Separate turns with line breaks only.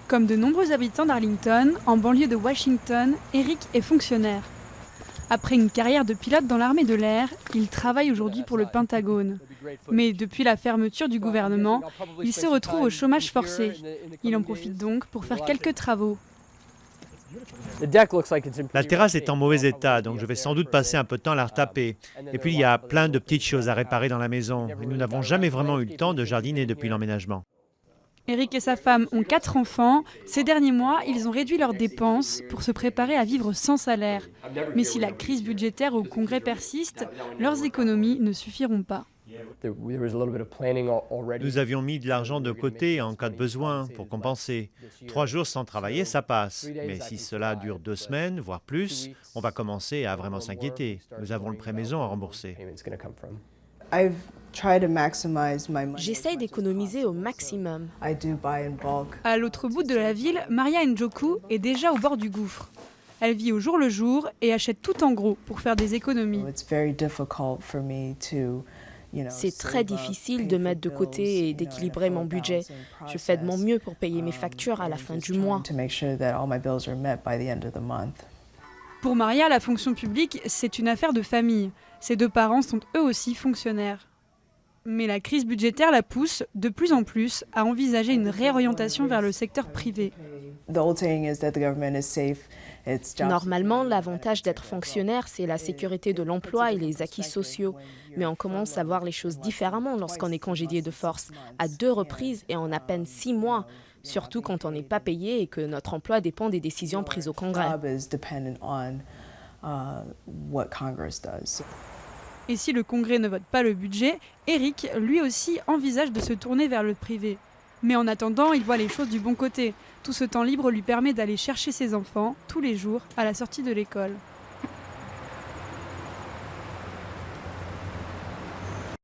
Comme de nombreux habitants d'Arlington, en banlieue de Washington, Eric est fonctionnaire. Après une carrière de pilote dans l'armée de l'air, il travaille aujourd'hui pour le Pentagone. Mais depuis la fermeture du gouvernement, il se retrouve au chômage forcé. Il en profite donc pour faire quelques travaux.
La terrasse est en mauvais état, donc je vais sans doute passer un peu de temps à la retaper. Et puis il y a plein de petites choses à réparer dans la maison. Et nous n'avons jamais vraiment eu le temps de jardiner depuis l'emménagement.
Eric et sa femme ont 4 enfants. Ces derniers mois, ils ont réduit leurs dépenses pour se préparer à vivre sans salaire. Mais si la crise budgétaire au Congrès persiste, leurs économies ne suffiront pas.
Nous avions mis de l'argent de côté en cas de besoin pour compenser. 3 jours sans travailler, ça passe. Mais si cela dure 2 semaines, voire plus, on va commencer à vraiment s'inquiéter. Nous avons le prêt maison à rembourser.
J'essaye d'économiser au maximum.
À l'autre bout de la ville, Maria Njoku est déjà au bord du gouffre. Elle vit au jour le jour et achète tout en gros pour faire des économies.
C'est très difficile de mettre de côté et d'équilibrer mon budget. Je fais de mon mieux pour payer mes factures à la fin du mois.
Pour Maria, la fonction publique, c'est une affaire de famille. Ses 2 parents sont eux aussi fonctionnaires. Mais la crise budgétaire la pousse de plus en plus à envisager une réorientation vers le secteur privé.
Normalement, l'avantage d'être fonctionnaire, c'est la sécurité de l'emploi et les acquis sociaux. Mais on commence à voir les choses différemment lorsqu'on est congédié de force, à 2 reprises et en à peine 6 mois, surtout quand on n'est pas payé et que notre emploi dépend des décisions prises au Congrès.
Et si le Congrès ne vote pas le budget, Eric, lui aussi, envisage de se tourner vers le privé. Mais en attendant, il voit les choses du bon côté. Tout ce temps libre lui permet d'aller chercher ses enfants tous les jours à la sortie de l'école.